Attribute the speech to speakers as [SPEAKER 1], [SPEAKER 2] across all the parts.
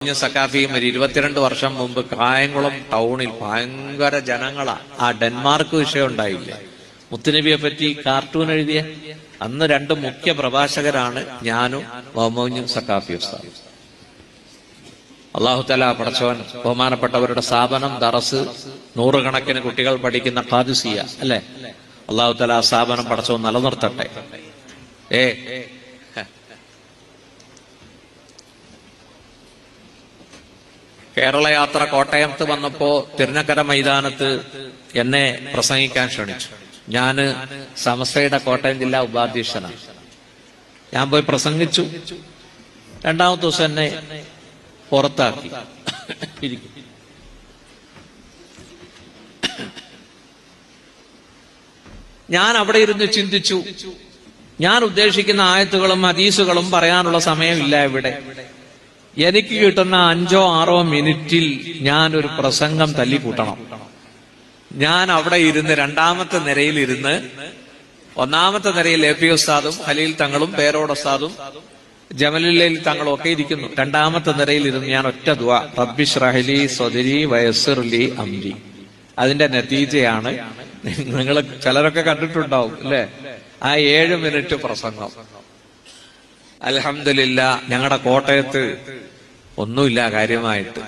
[SPEAKER 1] സക്കാഫിയും ഒരു 22 വർഷം മുമ്പ് കായംകുളം ടൗണിൽ ഭയങ്കര ജനങ്ങളാ. ആ ഡെൻമാർക്ക് വിഷയം ഉണ്ടായില്ലേ, മുത്തുനബിയെ പറ്റി കാർട്ടൂൺ എഴുതിയ അന്ന് 2 മുഖ്യ പ്രഭാഷകരാണ് ഞാനും മുഹമ്മദ് സക്കാഫി ഉസ്താദ്. അള്ളാഹു തആല പടച്ചവൻ ബഹുമാനപ്പെട്ടവരുടെ സ്ഥാപനം ദറസ്, നൂറുകണക്കിന് കുട്ടികൾ പഠിക്കുന്ന ഖാദിസിയ അല്ലെ, അള്ളാഹു തആല ആ സ്ഥാപനം പടച്ചവൻ നിലനിർത്തട്ടെ. കേരള യാത്ര കോട്ടയത്ത് വന്നപ്പോ തിരുനക്കര മൈതാനത്ത് എന്നെ പ്രസംഗിക്കാൻ ക്ഷണിച്ചു. ഞാന് സമസ്തയുടെ കോട്ടയം ജില്ലാ ഉപാധ്യക്ഷനാണ്. ഞാൻ പോയി പ്രസംഗിച്ചു. 2ാമത്തെ ദിവസം എന്നെ പുറത്താക്കി. ഞാൻ അവിടെ ഇരുന്ന് ചിന്തിച്ചു, ഞാൻ ഉദ്ദേശിക്കുന്ന ആയത്തുകളും ഹദീസുകളും പറയാനുള്ള സമയമില്ല ഇവിടെ. എനിക്ക് കിട്ടുന്ന 5-6 മിനിറ്റിൽ ഞാനൊരു പ്രസംഗം തല്ലിക്കൂട്ടണം. ഞാൻ അവിടെ ഇരുന്ന് 2ാമത്തെ നിരയിൽ ഇരുന്ന്, 1ാമത്തെ നിരയിൽ എ പി ഉസ്താദും ഖലീൽ തങ്ങളും പേരോട് ഉസ്താദും ജമലുല്ലയിൽ തങ്ങളും ഒക്കെ ഇരിക്കുന്നു. 2ാമത്തെ നിരയിൽ ഇരുന്ന് ഞാൻ ഒറ്റ ദുആ, റബ്ബിശ്റഹ് ലി സ്വദ്രി വയസ്സിർ ലി അംരി. അതിന്റെ നതീജയാണ് നിങ്ങൾ ചിലരൊക്കെ കണ്ടിട്ടുണ്ടാവും അല്ലെ, ആ 7 മിനിറ്റ് പ്രസംഗം. അൽഹംദുലില്ലാ, ഞങ്ങളുടെ കോട്ടയത്ത് ഒന്നുമില്ല കാര്യമായിട്ട്.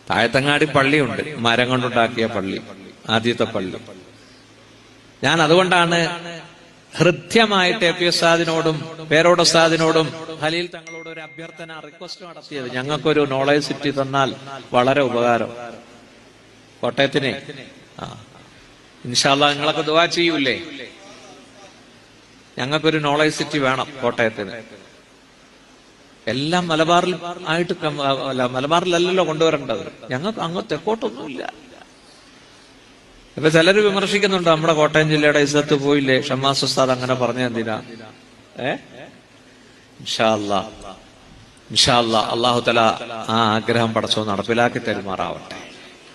[SPEAKER 1] താഴത്തങ്ങാടി പള്ളിയുണ്ട്, മരം കൊണ്ടുണ്ടാക്കിയ പള്ളി, ആദ്യത്തെ പള്ളി. ഞാൻ അതുകൊണ്ടാണ് ഹൃദ്യമായിട്ട് എ പി ഉസ്താദിനോടും പേരോട് ഉസ്താദിനോടും ഖലീൽ തങ്ങളോട് ഒരു അഭ്യർത്ഥന, റിക്വസ്റ്റ് നടത്തിയത്. ഞങ്ങൾക്കൊരു നോളേജ് സിറ്റി തന്നാൽ വളരെ ഉപകാരം കോട്ടയത്തിനെ. ഇൻഷാ അല്ലാഹ് നിങ്ങളൊക്കെ ദുആ ചെയ്യൂലേ? ഞങ്ങൾക്കൊരു നോളേജ് സിറ്റി വേണം കോട്ടയത്തിന്. എല്ലാം മലബാറിൽ ആയിട്ട്, മലബാറിലല്ലല്ലോ കൊണ്ടുവരേണ്ടത്. ഞങ്ങൾക്ക് അങ്ങ് തെക്കോട്ടൊന്നുമില്ല. ഇപ്പൊ ചിലര് വിമർശിക്കുന്നുണ്ട്, നമ്മുടെ കോട്ടയം ജില്ലയുടെ ഇസ്സത്ത് പോയില്ലേ, ഷമ്മാസ് ഉസ്താദ് അങ്ങനെ പറഞ്ഞ എന്തിനാ? ഇൻഷാ അല്ലാഹ് അല്ലാഹു തആല ആ ആഗ്രഹം പടച്ചോൻ നടപ്പിലാക്കി തരുമാറാവട്ടെ.